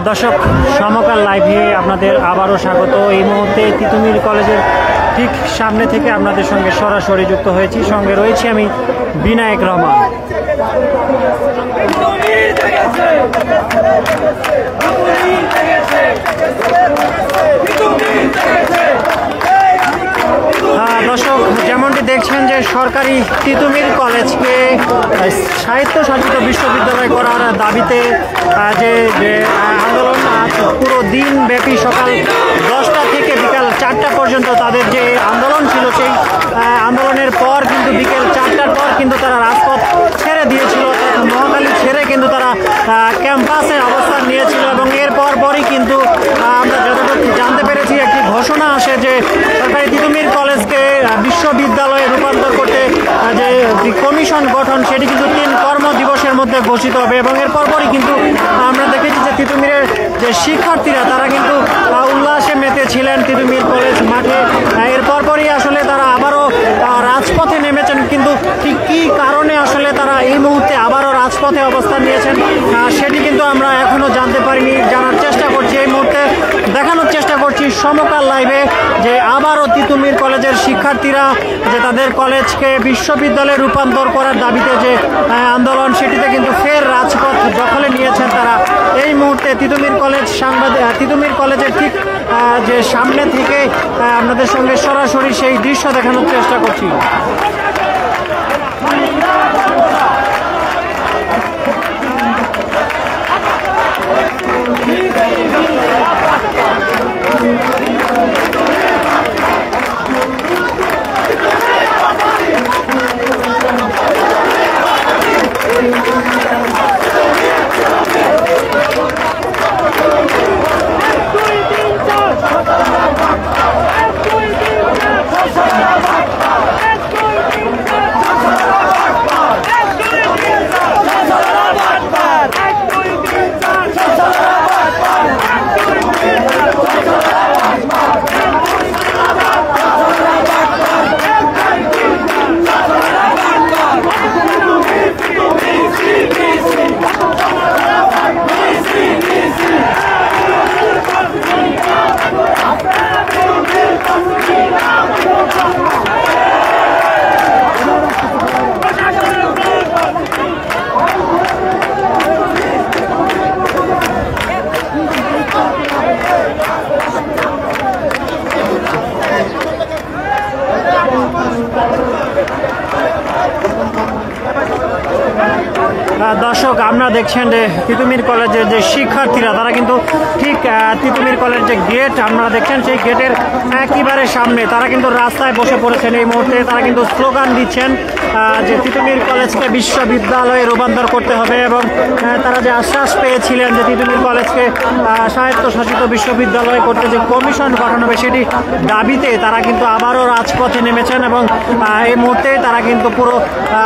দর্শক, সমকাল লাইভে আপনাদের আবারও স্বাগত। এই মুহূর্তে তিতুমির কলেজের ঠিক সামনে থেকে আপনাদের সঙ্গে সরাসরি যুক্ত হয়েছি। সঙ্গে রয়েছি আমি বিনায়ক রহমান। দর্শক, যেমনটি দেখছেন যে সরকারি তিতুমির কলেজকে স্বায়ত্তশাসিত বিশ্ববিদ্যালয় করার দাবিতে যে আন্দোলন পুরো দিন ব্যাপী সকাল 10টা থেকে বিকাল 4টা পর্যন্ত তাদের যে আন্দোলন ছিল, সেই আন্দোলনের পর কিন্তু বিকেল 4টার পর কিন্তু তারা রাজপথ ছেড়ে দিয়েছিল, মহাখালী ছেড়ে কিন্তু তারা ক্যাম্পাসে অবস্থান নিয়েছিল। এবং এর পরই কিন্তু আমরা যতটুকু জানতে পেরেছি, একটি ঘোষণা আসে যে সরকারি তিতুমির কলেজকে বিশ্ববিদ্যালয়ে রূপান্তর করতে যে কমিশন গঠন, সেটি কিন্তু 3 কর্মদিবসের মধ্যে ঘোষিত হবে। এবং এর পরই কিন্তু আমরা দেখেছি যে তিতুমিরের যে শিক্ষার্থীরা তারা কিন্তু উল্লাসে মেতেছিলেন তিতুমির কলেজ মাঠে। এর পরই আসলে তারা আবারও রাজপথে নেমেছেন। কিন্তু ঠিক কী কারণে আসলে তারা এই মুহূর্তে আবারও রাজপথে অবস্থান নিয়েছেন সেটি কিন্তু আমরা এখনও জানতে পারিনি। জানার চেষ্টা করছি, এই মুহূর্তে দেখানোর চেষ্টা করছি সমকাল লাইভে যে আবারও তিতুমির কলেজের শিক্ষার্থীরা যে তাদের কলেজকে বিশ্ববিদ্যালয়ে রূপান্তর করার দাবিতে যে আন্দোলন, সেটিতে কিন্তু ফের রাজপথ দখলে নিয়েছেন তারা। এই মুহূর্তে তিতুমির কলেজের ঠিক যে সামনে থেকে আপনাদের সঙ্গে সরাসরি সেই দৃশ্য দেখানোর চেষ্টা করছি। দর্শক, আপনারা দেখছেন যে তিতুমির কলেজের যে শিক্ষার্থীরা তারা কিন্তু ঠিক তিতুমির কলেজের যে গেট আপনারা দেখছেন, সেই গেটের একেবারে সামনে তারা কিন্তু রাস্তায় বসে পড়েছেন। এই মুহূর্তে তারা কিন্তু স্লোগান দিচ্ছেন যে তিতুমির কলেজকে বিশ্ববিদ্যালয়ে রূপান্তর করতে হবে। এবং তারা যে আশ্বাস পেয়েছিলেন যে তিতুমির কলেজকে স্বায়ত্তশাসিত বিশ্ববিদ্যালয় করতে যে কমিশন গঠন হবে, সেটি দাবিতে তারা কিন্তু আবারও রাজপথে নেমেছেন। এবং এই মুহূর্তে তারা কিন্তু পুরো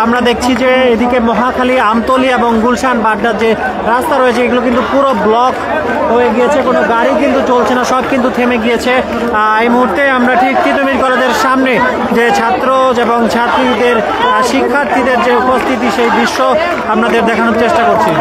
আমরা দেখছি যে এদিকে মহাখালী, আমতলী এবং গুলশান বাড্ডার যে রাস্তা রয়েছে, এগুলো কিন্তু পুরো ব্লক হয়ে গিয়েছে, কোনো গাড়ি কিন্তু চলছে না, সব কিন্তু থেমে গিয়েছে। এই মুহূর্তে আমরা ঠিক তিতুমির কলেজের সামনে যে ছাত্র এবং ছাত্রীদের শিক্ষার্থীদের যে উপস্থিতি, সেই দৃশ্য আপনাদের দেখানোর চেষ্টা করছি।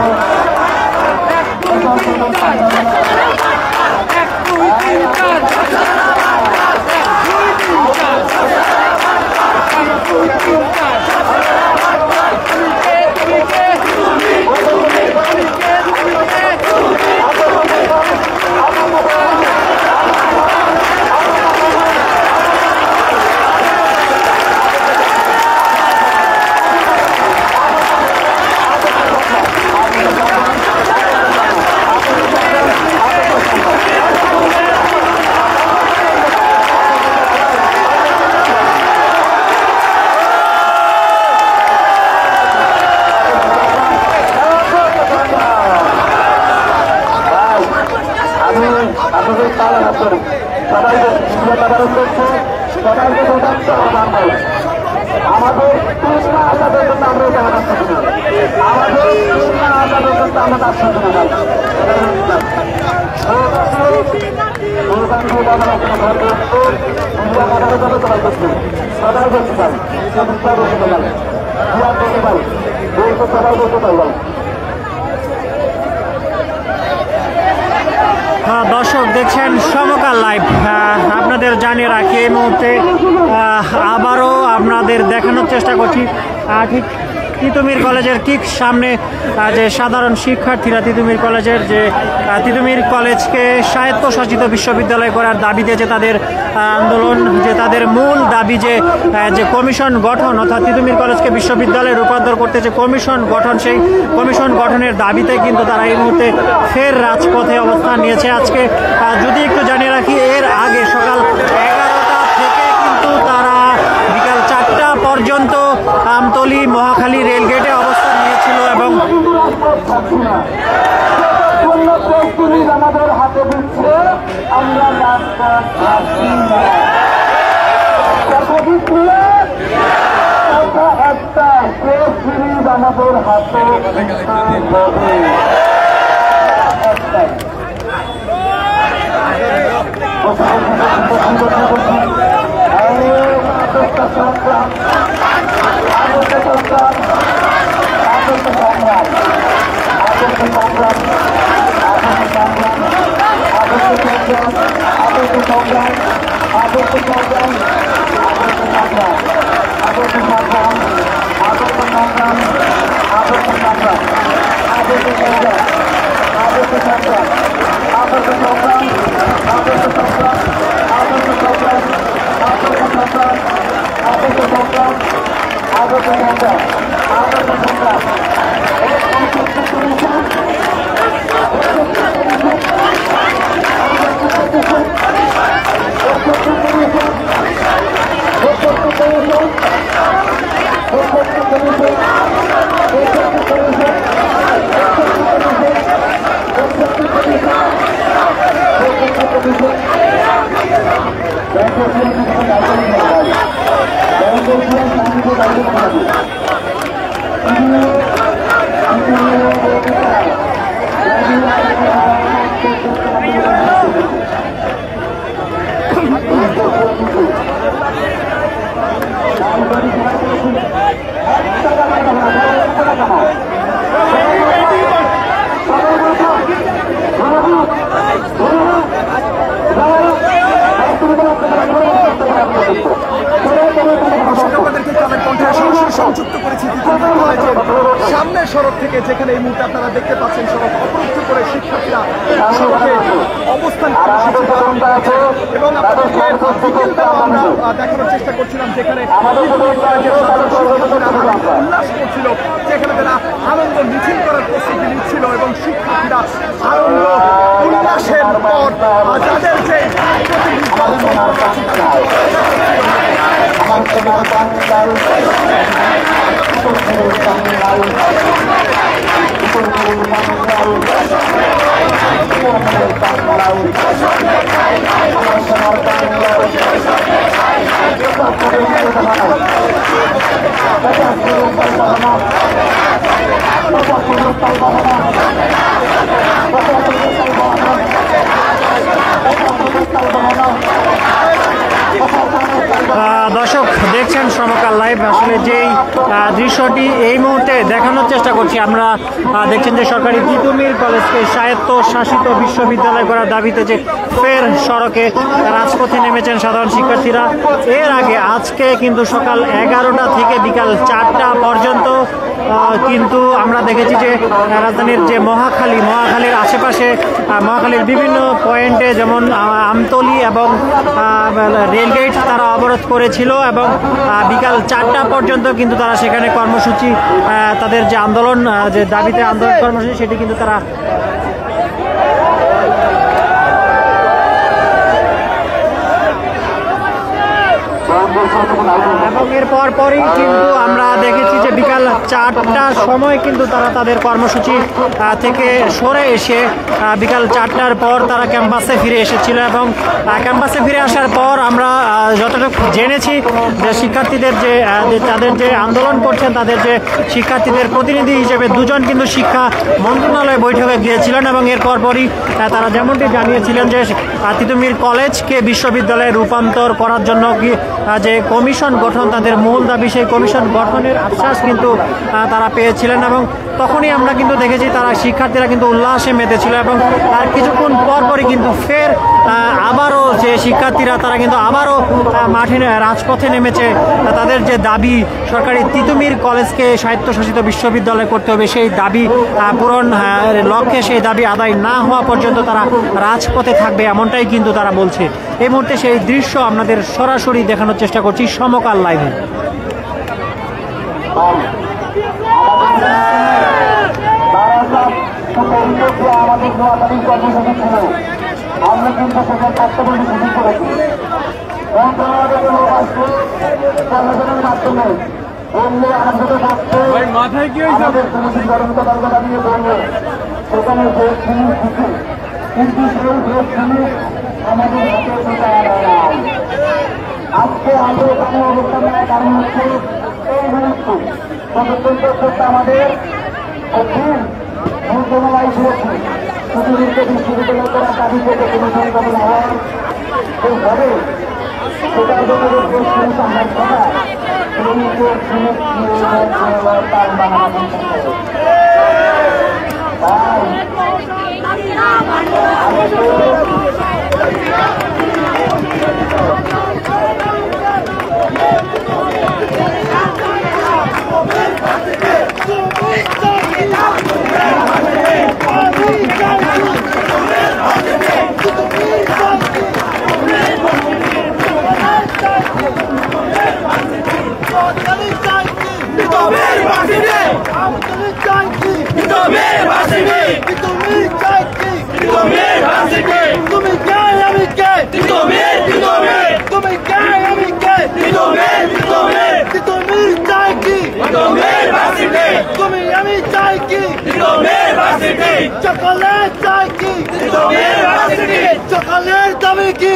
দর্শক দেখছেন সমকাল লাইভ। আপনাদের জানিয়ে রাখি এই মুহূর্তে আবারও আপনাদের দেখানোর চেষ্টা করছি ঠিক তিতুমির কলেজের ঠিক সামনে যে সাধারণ শিক্ষার্থীরা তিতুমির কলেজের যে তিতুমির কলেজকে স্বায়ত্তশাসিত বিশ্ববিদ্যালয় করার দাবিতে যে তাদের আন্দোলন, যে তাদের মূল দাবি যে কমিশন গঠন, অর্থাৎ তিতুমির কলেজকে বিশ্ববিদ্যালয়ে রূপান্তর করতে যে কমিশন গঠন, সেই কমিশন গঠনের দাবিতে কিন্তু তারা এই মুহূর্তে ফের রাজপথে অবস্থান নিয়েছে। আজকে যদি একটু জানিয়ে রাখি, এর আগে সকাল 11টা থেকে কিন্তু তারা বিকাল 4টা পর্যন্ত আমতলী মহাখালী রেলগেটে অবস্থান নিয়েছিল এবং আমাদের হাতে দিচ্ছে, আমরা একটা সিরিজ আমাদের হাতে সংযুক্ত করেছি কলেজের সামনের সড়ক থেকে, যেখানে এই মুহূর্তে আপনারা দেখতে পাচ্ছেন সড়ক অবরুদ্ধ করে শিক্ষার্থীরা সড়কে অবস্থান এবং আপনাদেরকে আমরা দেখানোর চেষ্টা করছিলাম যেখানে উল্লাস করছিল, যেখানে তারা আনন্দ মিছিল করার প্রস্তুতি নিচ্ছিল এবং শিক্ষার্থীরা আনন্দ উল্লাসের পর যাদের যে দর্শক দেখছেন সমকাল লাইভ। আসলে যেই দৃশ্যটি এই মুহূর্তে দেখানোর চেষ্টা করছি, আমরা দেখছেন যে সরকারি তিতুমির কলেজকে স্বায়ত্তশাসিত বিশ্ববিদ্যালয় করার দাবিতে যে ফের সড়কে রাজপথে নেমেছেন সাধারণ শিক্ষার্থীরা। এর আগে আজকে কিন্তু সকাল 11টা থেকে বিকাল 4টা পর্যন্ত কিন্তু আমরা দেখেছি যে রাজধানীর যে মহাখালীর আশেপাশে মহাখালীর বিভিন্ন পয়েন্টে যেমন আমতলী এবং রেলগেট তারা অবরোধ করেছিল এবং বিকাল 4টা পর্যন্ত কিন্তু তারা সেখানে কর্মসূচি, তাদের যে আন্দোলন, যে দাবিতে আন্দোলন কর্মসূচি, সেটি কিন্তু তারা এবং এর পরই কিন্তু আমরা দেখেছি যে বিকাল 4টার সময় কিন্তু তারা তাদের কর্মসূচি থেকে সরে এসে বিকাল 4টার পর তারা ক্যাম্পাসে ফিরে এসেছিল এবং ক্যাম্পাসে ফিরে আসার পর আমরা যতটুকু জেনেছি যে শিক্ষার্থীদের যে তাদের যে আন্দোলন করছেন তাদের যে শিক্ষার্থীদের প্রতিনিধি হিসেবে দুজন কিন্তু শিক্ষা মন্ত্রণালয় বৈঠকে গিয়েছিলেন এবং এর পরই তারা যেমনটি জানিয়েছিলেন যে তিতুমির কলেজকে বিশ্ববিদ্যালয়ে রূপান্তর করার জন্য যে কমিশন গঠন তাদের মূল দাবি সেই কমিশন গঠনের আশ্বাস কিন্তু তারা পেয়েছিলেন এবং তখনই আমরা কিন্তু দেখেছি তারা শিক্ষার্থীরা কিন্তু উল্লাসে মেতেছিল এবং তার কিছুক্ষণ পরই কিন্তু ফের আবারও যে শিক্ষার্থীরা তারা কিন্তু আবারও মাঠে রাজপথে নেমেছে তাদের যে দাবি সরকারি তিতুমির কলেজকে স্বায়ত্তশাসিত বিশ্ববিদ্যালয় করতে হবে সেই দাবি পূরণ লক্ষ্যে সেই দাবি আদায় না হওয়া পর্যন্ত তারা রাজপথে থাকবে এমনটাই কিন্তু তারা বলছে। এই মুহূর্তে সেই দৃশ্য আপনাদের সরাসরি দেখানোর চেষ্টা করছি সমকাল লাইভে। আমাদের নোয়াখালীর কর্মসূচি ছিল, আমরা কিন্তু সেখানে তত্ত্বাবধানে শুরু করেছি। মন্ত্রণালয়ের লোক আসছে কর্মসূচির মাধ্যমে বললে আমাদের থাকছে আমাদের কমিশন কর্মকর্তা দাঁড়িয়ে বলবে সেখানে যে জিনিস দিচ্ছে কিন্তু সেই যে জিনিস আমাদের হাতে নাই। আজকে আমরা এখানে অবস্থান নেওয়ার কারণ হচ্ছে এই মুহূর্তে ততক্ষণ আমাদের অধীন মন্ত্রণালয় দিয়েছে তিতুমিরকে বিশ্ববিদ্যালয় করার দাবি থেকে কমিশন গঠন হয় সেইভাবে সেটার জন্য যে জিনিস আমরা কথা সেই যে জিনিস তার বানানো চকলেট চাই কি চকলেট দাবি কি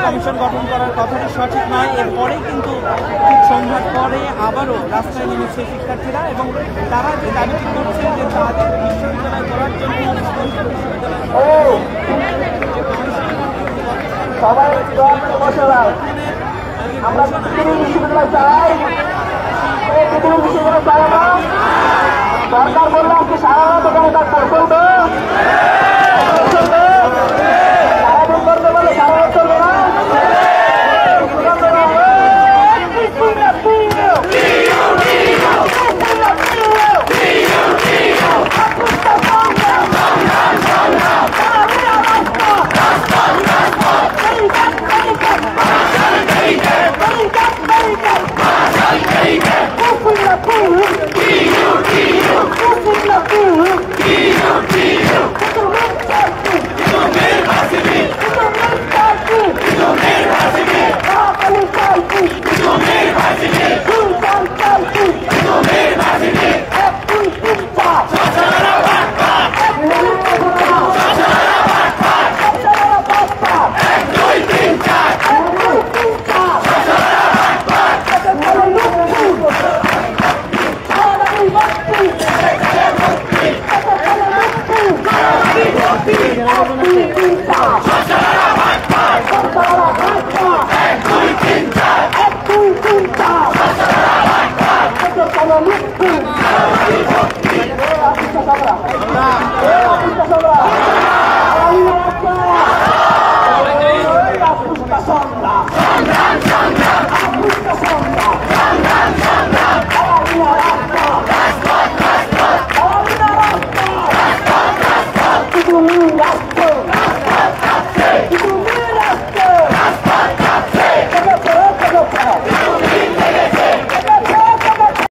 কমিশন গঠন করার কথাটি সঠিক নয়। এরপরেই কিন্তু ঠিক সন্ধ্যার পরে আবারও রাস্তায় নেমেছে শিক্ষার্থীরা এবং তারা যে দাবিটি করছে যে তাদের বিশ্ববিদ্যালয় করার জন্য সরকার বললাম কি সারা রাত ওখানে তার চলবে সারাদিন করতে বলে সারা রাত চলবে না। Thank you. আবেদন আছে